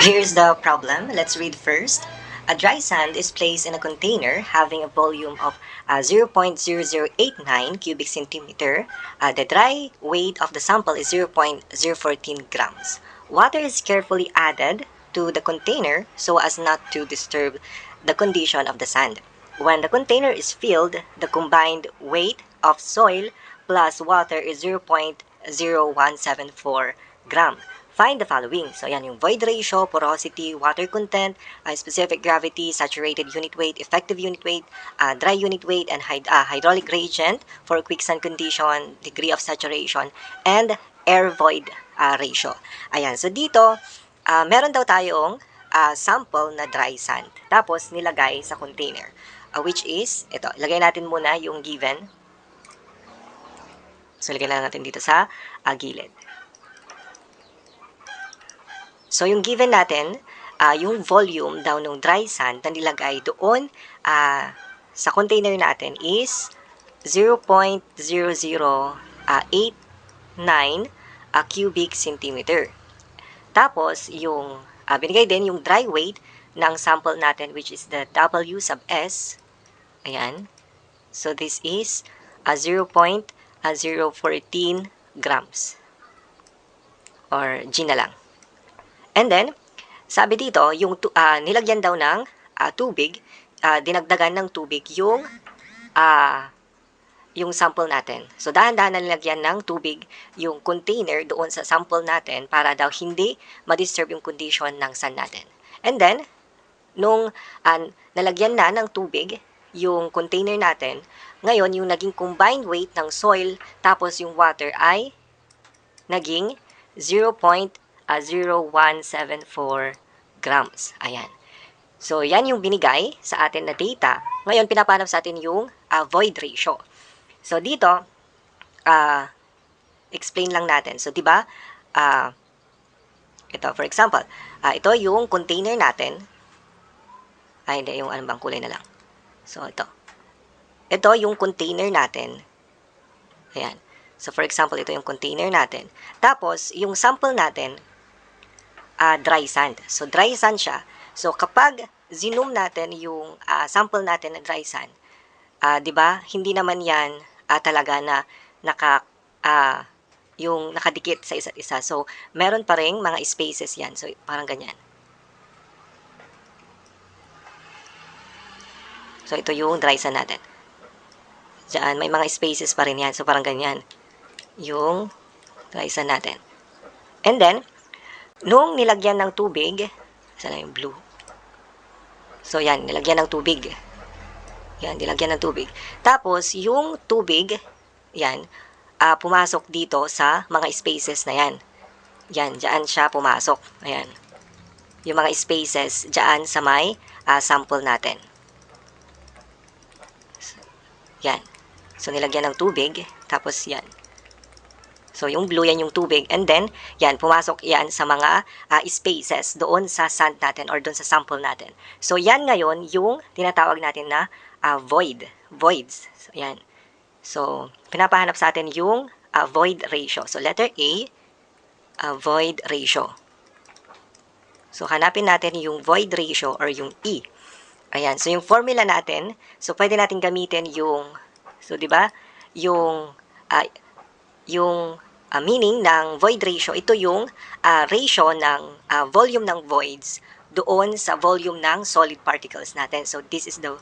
Here's the problem. Let's read first. A dry sand is placed in a container having a volume of 0.0089 cubic centimeter. The dry weight of the sample is 0.014 grams. Water is carefully added to the container so as not to disturb the condition of the sand. When the container is filled, the combined weight of soil plus water is 0.0174 gram. Find the following. So, yan yung void ratio, porosity, water content, specific gravity, saturated unit weight, effective unit weight, dry unit weight, and hydraulic gradient for quicksand condition, degree of saturation, and air void ratio. Ayan. So, dito, meron daw tayong sample na dry sand. Tapos, nilagay sa container. Which is, ito, ilagay natin muna yung given. So, ilagay lang natin dito sa gilid. So, yung given natin, yung volume daw ng dry sand na nilagay doon sa container natin is 0.0089 cubic centimeter. Tapos, yung binigay din yung dry weight ng sample natin which is the W sub S. Ayan. So, this is 0.014 grams. Or G na lang. And then, sabi dito, yung nilagyan daw ng tubig, dinagdagan ng tubig yung sample natin. So, dahan-dahan na nilagyan ng tubig yung container doon sa sample natin para daw hindi ma-disturb yung condition ng sand natin. And then, nung nalagyan na ng tubig yung container natin, ngayon yung naging combined weight ng soil tapos yung water ay naging 0.0174 grams. Ayan. So, yan yung binigay sa atin na data. Ngayon, pinapanap sa atin yung void ratio. So, dito, explain lang natin. So, di ba, ito, for example, ito yung container natin. Hindi, yung anong bang kulay na lang. So, ito. Ito yung container natin. Ayan. So, for example, ito yung container natin. Tapos, yung sample natin, dry sand. So, dry sand siya. So, kapag zinom natin yung sample natin na dry sand, di ba, hindi naman yan talaga na yung nakadikit sa isa't isa. So, meron pa rin mga spaces yan. So, parang ganyan. So, ito yung dry sand natin. Diyan, may mga spaces pa rin yan. So, parang ganyan. Yung dry sand natin. And then, nung nilagyan ng tubig, saan yung blue? So, yan, nilagyan ng tubig. Yan, nilagyan ng tubig. Tapos, yung tubig, yan, pumasok dito sa mga spaces na yan. Yan, dyan siya pumasok. Ayan. Yung mga spaces, dyan sa may sample natin. Yan. So, nilagyan ng tubig. Tapos, yan. So, yung blue, yan yung tubig. And then, yan, pumasok yan sa mga spaces doon sa sand natin or doon sa sample natin. So, yan ngayon yung tinatawag natin na voids. So, yan. So, pinapahanap sa atin yung void ratio. So, letter A, void ratio. So, hanapin natin yung void ratio or yung E. Ayan. So, yung formula natin, so, pwede natin gamitin yung, so, di ba, yung meaning ng void ratio, ito yung ratio ng volume ng voids doon sa volume ng solid particles natin. So, this is the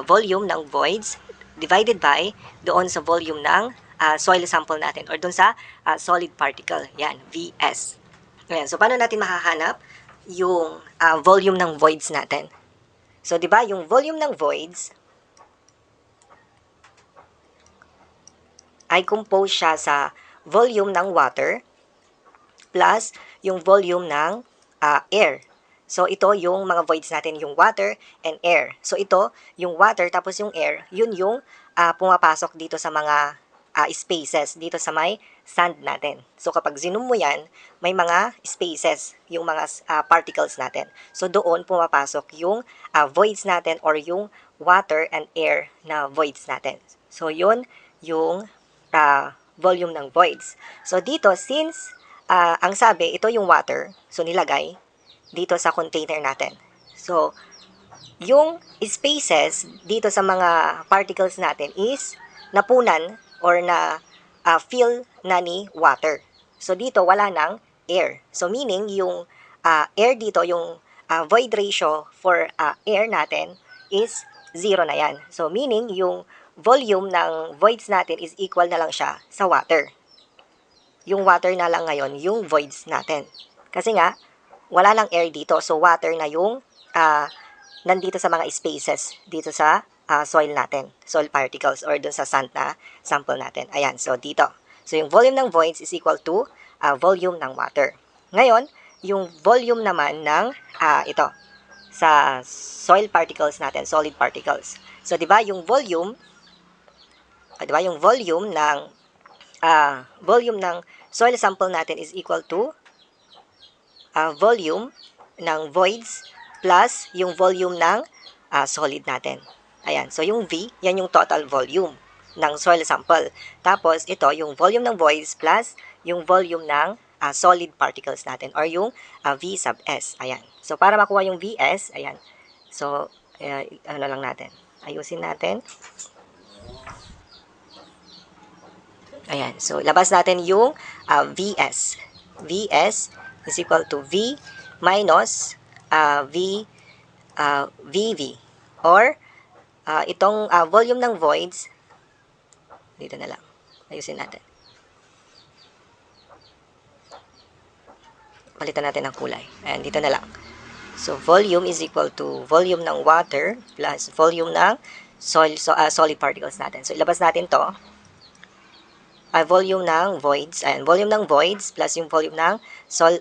volume ng voids divided by doon sa volume ng soil sample natin or doon sa solid particle. Yan, Vs. Ayan, so, paano natin makahanap yung volume ng voids natin? So, di ba, yung volume ng voids ay compose siya sa volume ng water plus yung volume ng air. So, ito yung mga voids natin, yung water and air. So, ito, yung water tapos yung air, yun yung pumapasok dito sa mga spaces dito sa may sand natin. So, kapag zinom mo yan, may mga spaces, yung mga particles natin. So, doon pumapasok yung voids natin or yung water and air na voids natin. So, yun yung volume ng voids. So, dito, since ang sabi, ito yung water, so nilagay, dito sa container natin. So, yung spaces dito sa mga particles natin is napunan or na fill na ni water. So, dito wala ng air. So, meaning yung air dito, yung void ratio for air natin is 0 na yan. So, meaning yung volume ng voids natin is equal na lang siya sa water. Yung water na lang ngayon, yung voids natin. Kasi nga, wala lang air dito. So, water na yung nandito sa mga spaces dito sa soil natin, soil particles or dun sa sand na sample natin. Ayan, so dito. So, yung volume ng voids is equal to volume ng water. Ngayon, yung volume naman ng ito, sa soil particles natin, solid particles. So, di ba yung volume, yung volume ng soil sample natin is equal to volume ng voids plus yung volume ng solid natin. Ayan. So, yung V, yan yung total volume ng soil sample. Tapos, ito, yung volume ng voids plus yung volume ng solid particles natin or yung V sub S. Ayan. So, para makuha yung Vs, ayan. So, ano lang natin. Ayusin natin. Ayan. So, labas natin yung Vs. Vs is equal to V minus VV or itong volume ng voids dito na lang. Ayusin natin. Palitan natin ng kulay. Ayan, dito na lang. So, volume is equal to volume ng water plus volume ng solid particles natin. So, ilabas natin to. Volume ng voids. Ayan, volume ng voids plus yung volume ng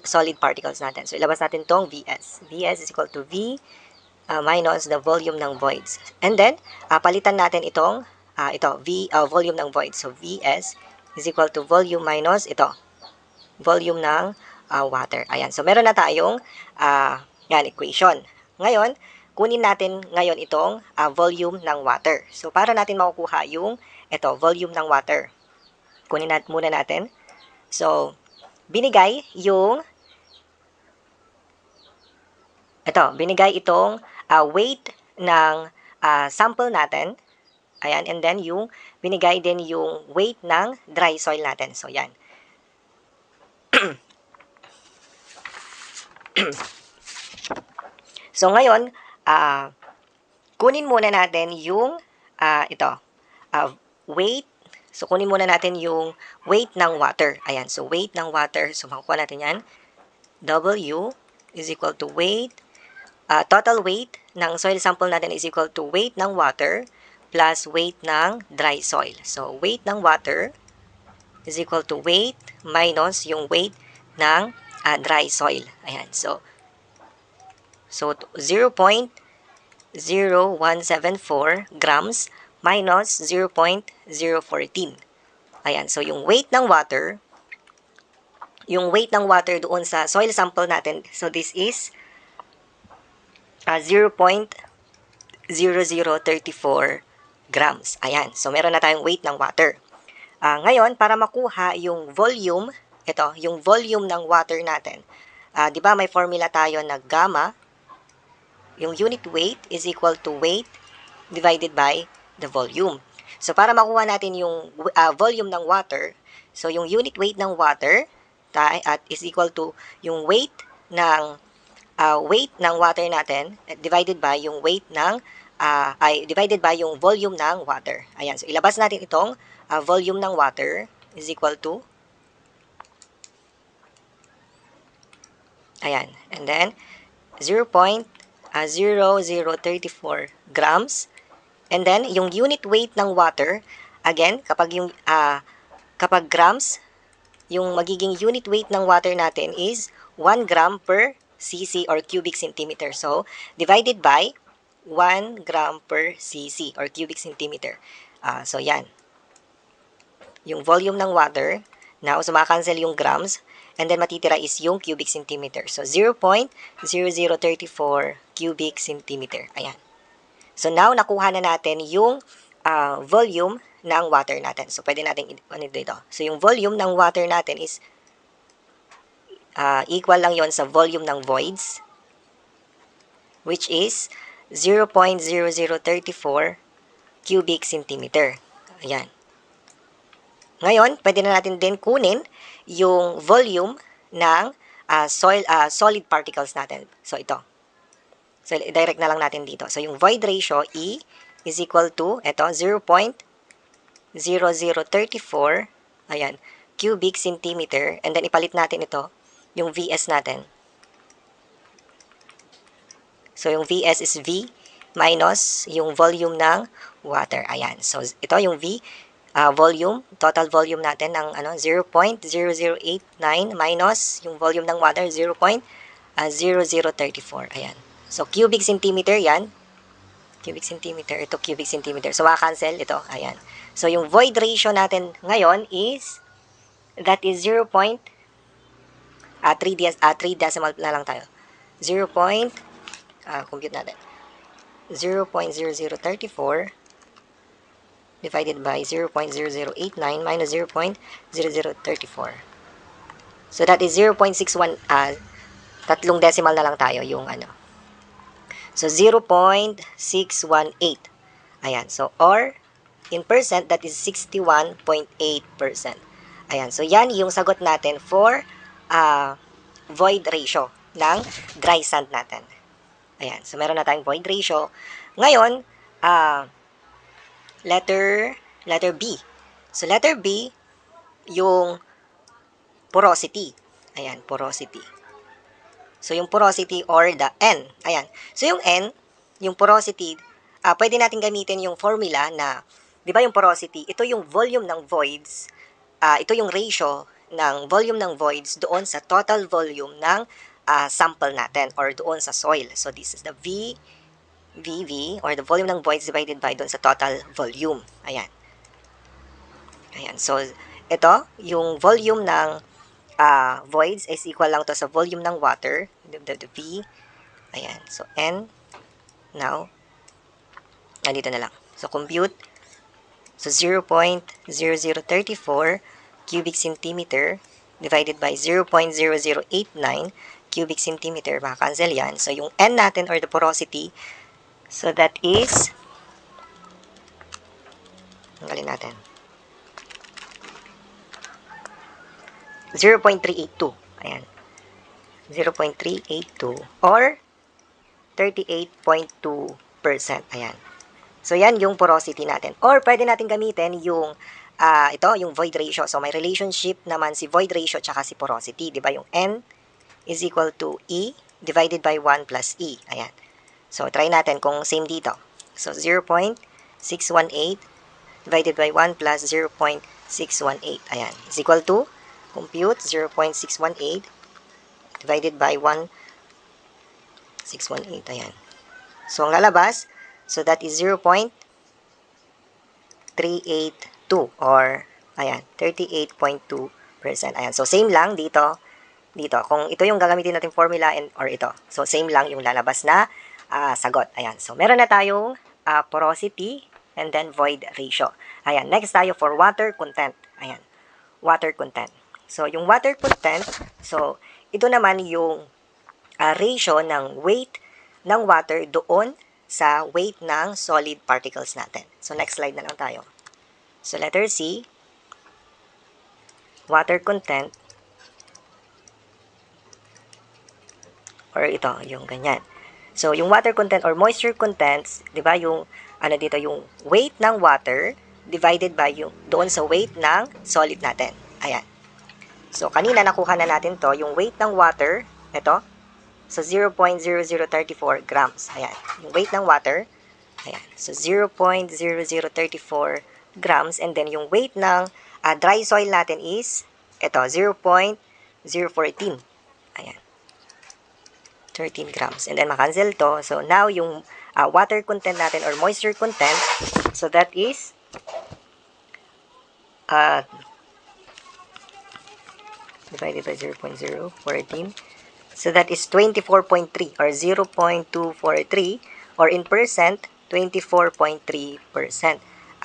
solid particles natin. So, ilabas natin tong Vs. Vs is equal to V minus the volume ng voids. And then, palitan natin itong volume ng voids. So, Vs is equal to volume minus volume ng water. Ayan. So, meron na tayong equation. Ngayon, kunin natin ngayon itong volume ng water. So, para natin makukuha yung volume ng water. Kunin muna natin. So, binigay itong weight ng sample natin. Ayan, and then yung binigay din yung weight ng dry soil natin. So, yan. So, ngayon, kunin muna natin yung weight. So, kunin muna natin yung weight ng water. Ayan, so weight ng water. So, makukuha natin yan. W is equal to weight. Total weight ng soil sample natin is equal to weight ng water plus weight ng dry soil. So, weight ng water is equal to weight minus yung weight ng dry soil. Ayan, so 0.0174 grams minus 0.014. Ayan, so yung weight ng water doon sa soil sample natin, so this is 0.0034 grams. Ayan, so meron na tayong weight ng water. Ngayon, para makuha yung volume, yung volume ng water natin, di ba may formula tayo na gamma, yung unit weight is equal to weight divided by the volume. So, para makuha natin yung volume ng water, so yung unit weight ng water is equal to yung weight ng water natin divided by yung divided by yung volume ng water. Ayan, so ilabas natin itong volume ng water is equal to ayan, and then 0.0034 grams. And then, yung unit weight ng water, again, kapag grams, yung magiging unit weight ng water natin is 1 gram per cc or cubic centimeter. So, divided by 1 gram per cc or cubic centimeter. So, yan. Yung volume ng water, now, so makakancel yung grams, and then matitira is yung cubic centimeter. So, 0.0034 cubic centimeter. Ayan. So, now, nakuha na natin yung volume ng water natin. So, pwede natin dito. So, yung volume ng water natin is equal lang yon sa volume ng voids which is 0.0034 cubic centimeter. Ayan. Ngayon, pwede na natin din kunin yung volume ng solid particles natin. So, ito. So, direct na lang natin dito. So, yung void ratio, E, is equal to, ito, 0.0034, ayan, cubic centimeter. And then, ipalit natin ito, yung VS natin. So, yung VS is V minus yung volume ng water. Ayan. So, ito yung V, volume, total volume natin ng 0.0089 minus yung volume ng water, 0.0034. Ayan. So, cubic centimeter yan. Cubic centimeter. Ito, cubic centimeter. So, maka-cancel ito. Ayan. So, yung void ratio natin ngayon is, that is 0.3 decimal na lang tayo. 0. Compute natin. 0.0034 divided by 0.0089 minus 0.0034. So, that is 0.61, tatlong decimal na lang tayo yung So, 0.618. Ayan. So, or, in percent, that is 61.8%. Ayan. So, yan yung sagot natin for void ratio ng dry sand natin. Ayan. So, meron na tayong void ratio. Ngayon, letter B. So, letter B, yung porosity. Ayan, porosity. So, yung porosity or the N. Ayan. So, yung N, yung porosity, pwede natin gamitin yung formula na, di ba yung porosity, ito yung volume ng voids, ito yung ratio ng volume ng voids doon sa total volume ng sample natin or doon sa soil. So, this is the VV or the volume ng voids divided by doon sa total volume. Ayan. Ayan. So, ito, yung volume ng voids is equal lang to sa volume ng water, the V. Ayan. So, N. Now, nandito na lang. So, compute. So, 0.0034 cubic centimeter divided by 0.0089 cubic centimeter. Maka-cancel yan. So, yung N natin or the porosity, so that is, tanggalin natin, 0.382. Ayan. 0.382 or 38.2%. Ayan. So, yan yung porosity natin. Or, pwede natin gamitin yung, ito, yung void ratio. So, may relationship naman si void ratio tsaka si porosity. Diba? Yung N is equal to E divided by 1 plus E. Ayan. So, try natin kung same dito. So, 0.618 divided by 1 plus 0.618. Ayan. Is equal to, compute, 0.618 divided by 1.618. Ayan. So, ang lalabas, so that is 0.382 or, ayan, 38.2%. Ayan. So, same lang dito. Kung ito yung gagamitin natin formula or ito. So, same lang yung lalabas na sagot. Ayan. So, meron na tayong porosity and then void ratio. Ayan. Next tayo for water content. Ayan. Water content. So, yung water content, so, ito naman yung ratio ng weight ng water doon sa weight ng solid particles natin. So, next slide na lang tayo. So, letter C, water content, or ito, yung ganyan. So, yung water content or moisture contents, di ba, yung, dito, yung weight ng water divided by yung doon sa weight ng solid natin. Ayan. So, kanina nakuha na natin to, yung weight ng water, ito, so 0.0034 grams. Ayan. Yung weight ng water, ayan. So, 0.0034 grams. And then, yung weight ng dry soil natin is, ito, 0.014. Ayan. 13 grams. And then, makancel to. So, now, yung water content natin or moisture content, so that is, divided by 0.014. So, that is 24.3 or 0.243 or in percent, 24.3%.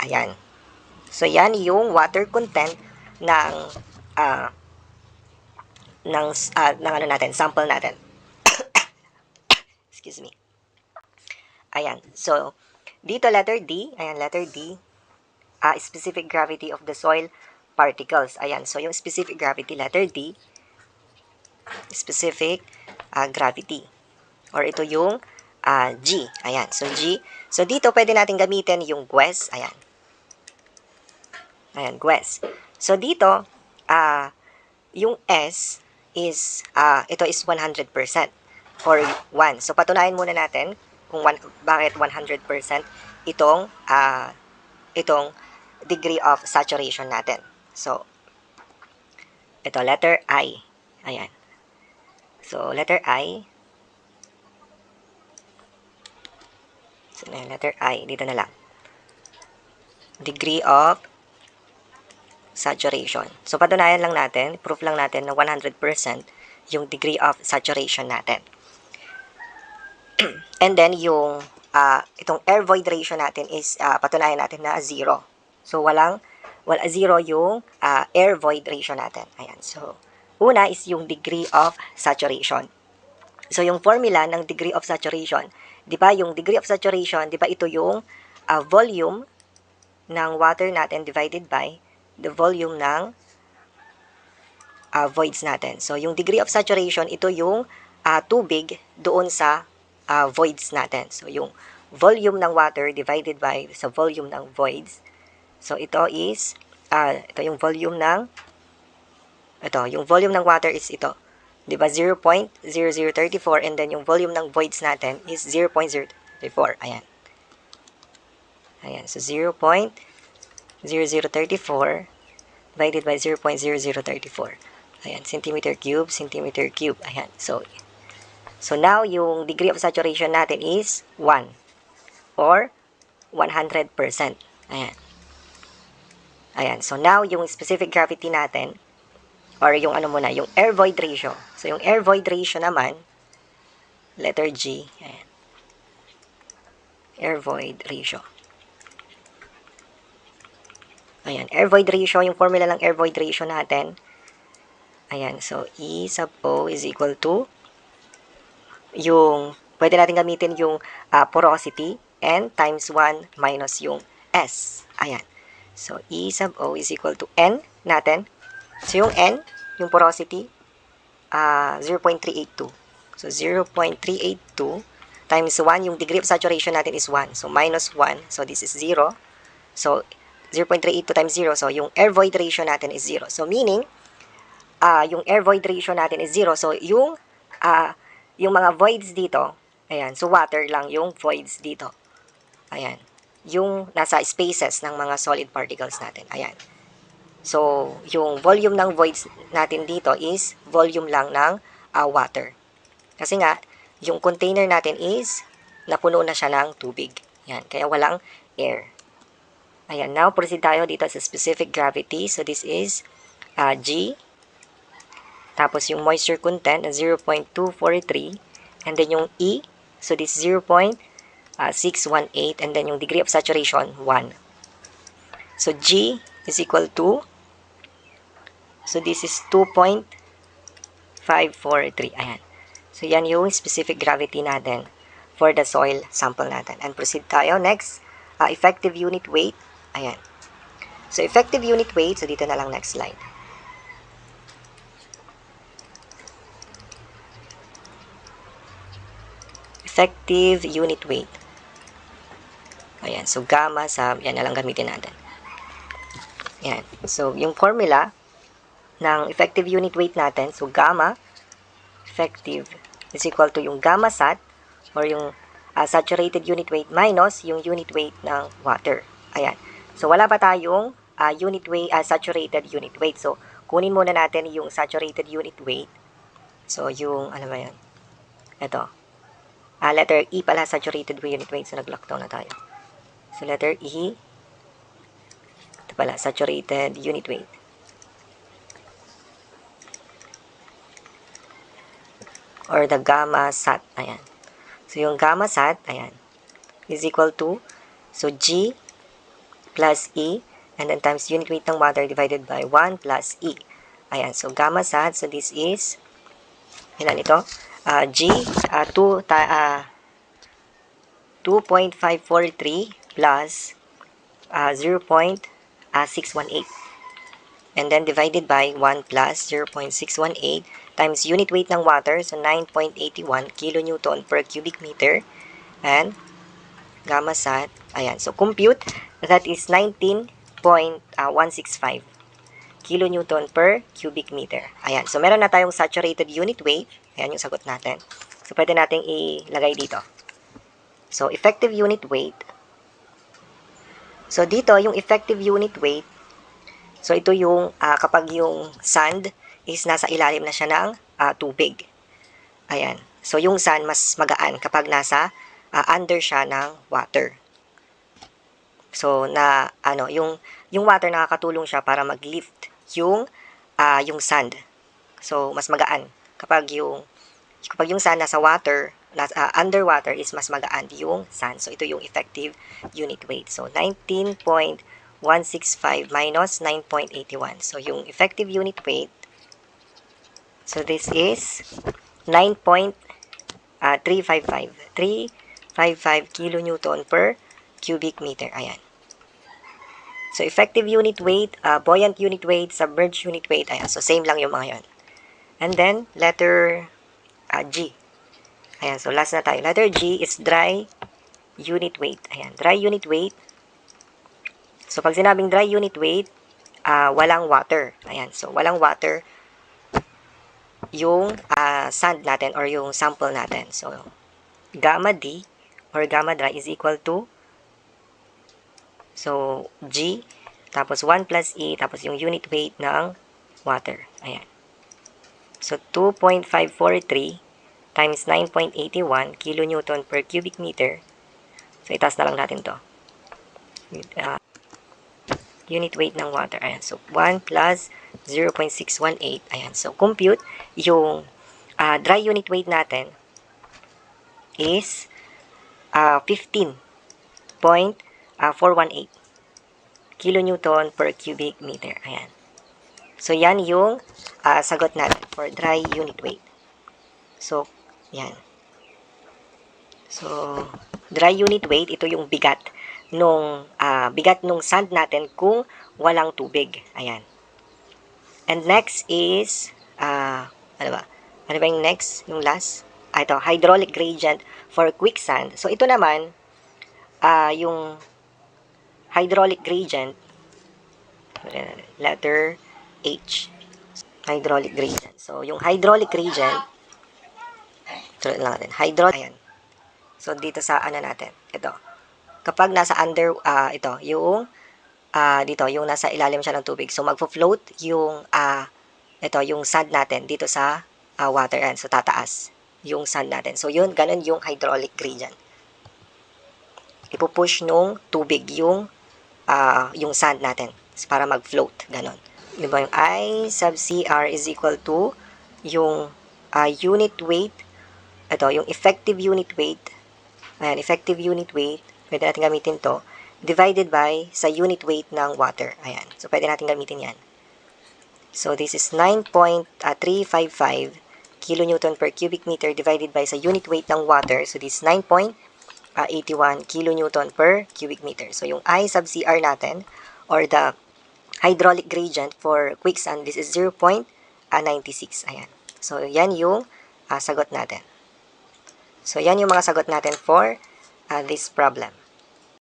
Ayan. So, yan yung water content ng sample natin. Excuse me. Ayan. So, dito letter D. Ayan, letter D. Specific gravity of the soil particles. Ayan. So, yung specific gravity, letter D, specific gravity. Or ito yung G. Ayan. So, G. So, dito pwede natin gamitin yung GWES. Ayan. Ayan, GWES. So, dito, yung S is, ito is 100% or 1. So, patunayan muna natin kung bakit 100% itong, itong degree of saturation natin. So, ito, letter I. Ayan. So, letter I. So, letter I. Dito na lang. Degree of saturation. So, patunayan lang natin, proof lang natin na 100% yung degree of saturation natin. And then, yung itong air void ratio natin is patunayan natin na 0. So, wala 0 yung air void ratio natin. Ayan. So, una is yung degree of saturation. So, yung formula ng degree of saturation, di ba, yung degree of saturation, di ba, ito yung volume ng water natin divided by the volume ng voids natin. So, yung degree of saturation, ito yung tubig doon sa voids natin. So, yung volume ng water divided by sa volume ng voids. So, ito is, ito yung volume ng, yung volume ng water is ito. Diba, 0.0034 and then yung volume ng voids natin is 0.034. Ayan. Ayan. So, 0.0034 divided by 0.0034. Ayan. Centimeter cube, centimeter cube. Ayan. So now, yung degree of saturation natin is 1 or 100%. Ayan. Ayan. So, now, yung specific gravity natin or yung yung air void ratio. So, yung air void ratio naman, letter G, ayan. Air void ratio. Ayan, air void ratio, yung formula ng air void ratio natin. Ayan, so E sub O is equal to yung, pwede natin gamitin yung porosity N times 1 minus yung S. Ayan. So, E sub O is equal to N natin. So, yung N, yung porosity, 0.382. So, 0.382 times 1, yung degree of saturation natin is 1. So, minus 1. So, this is 0. So, 0.382 times 0. So, yung air void ratio natin is 0. So, meaning, yung air void ratio natin is 0. So, yung mga voids dito, ayan, so water lang yung voids dito. Ayan. Yung nasa spaces ng mga solid particles natin. Ayan. So, yung volume ng voids natin dito is volume lang ng water. Kasi nga, yung container natin is napuno na siya ng tubig. Ayan. Kaya walang air. Ayan, now proceed tayo dito sa specific gravity. So, this is G. Tapos, yung moisture content na 0.243. And then, yung E. So, this is 0.618. And then, yung degree of saturation, 1. So, G is equal to, so, this is 2.543. Ayan. So, yan yung specific gravity natin for the soil sample natin. And proceed tayo. Next, effective unit weight. Ayan. So, effective unit weight. So, dito na lang next slide. Effective unit weight. Ayan. So, gamma sub. Yan na lang gamitin natin. Ayan. So, yung formula ng effective unit weight natin. So, gamma effective is equal to yung gamma sat or yung saturated unit weight minus yung unit weight ng water. Ayan. So, wala pa tayong unit weight, saturated unit weight. So, kunin muna natin yung saturated unit weight. So, yung, ano ba yan? Ito. Letter E pala, saturated unit weight. So, nag-lockdown na tayo. So, letter E. Ito pala, saturated unit weight. Or the gamma sat. Ayan. So, yung gamma sat, ayan, is equal to, so, G plus E, and then times unit weight ng water divided by 1 plus E. Ayan, so gamma sat, so this is, ilan ito? G, 2 2.543 plus 0.618. And then divided by 1 plus 0.618 times unit weight ng water, so 9.81 kilonewton per cubic meter. And gamma sat, ayan, so compute, that is 19.165 kilonewton per cubic meter. Ayan, so meron na tayong saturated unit weight. Ayan yung sagot natin. So pwede nating ilagay dito. So effective unit weight. So dito, yung effective unit weight, so ito yung kapag yung sand is nasa ilalim na siya ng tubig. Ayan. So yung sand mas magaan kapag nasa under siya ng water. So na yung water nakakatulong siya para mag-lift yung sand. So mas magaan kapag yung sand nasa water, underwater is mas magaan yung sand. So ito yung effective unit weight. So 19.165 minus 9.81. So yung effective unit weight, so this is 9.355 kilonewton per cubic meter. Ayan. So effective unit weight, buoyant unit weight, submerged unit weight. Ayan. So same lang yung mga yun. And then letter G. Ayan, so last na tayo. Letter G is dry unit weight. Ayan, dry unit weight. So pag sinabing dry unit weight, walang water. Ayan, so walang water yung sand natin or yung sample natin. So gamma D or gamma dry is equal to, so G, tapos 1 plus E, tapos yung unit weight ng water. Ayan. So 2.543 times 9.81 kilonewton per cubic meter. So, itaas na lang natin to. Unit weight ng water. Ayan. So, 1 plus 0.618. Ayan. So, compute yung dry unit weight natin is 15.418 kilonewton per cubic meter. Ayan. So, yan yung sagot natin for dry unit weight. So, yan. So, dry unit weight, ito yung bigat nung sand natin kung walang tubig. Ayan. And next is, ano ba? Ano ba yung next? Yung last? Ito, hydraulic gradient for quicksand. So, ito naman, yung hydraulic gradient, letter H. Hydraulic gradient. So, yung hydraulic gradient, ito lang natin. Ayan. So, dito sa natin, ito. Kapag nasa under, ito, yung, dito, yung nasa ilalim siya ng tubig. So, magfo-float yung, ito, yung sand natin dito sa water. And so, tataas yung sand natin. So, yun, ganun yung hydraulic gradient. Ipupush nung tubig yung sand natin para mag-float. Ganun. Diba yung I sub CR is equal to yung unit weight, ito, yung effective unit weight. Ayan, effective unit weight, pwede natin gamitin to, divided by sa unit weight ng water. Ayan, so pwede natin gamitin yan. So this is 9.355 kilonewton per cubic meter divided by sa unit weight ng water. So this is 9.81 kilonewton per cubic meter. So yung I sub CR natin, or the hydraulic gradient for quicksand, this is 0.96. Ayan. So yan yung sagot natin. So, yan yung mga sagot natin for this problem.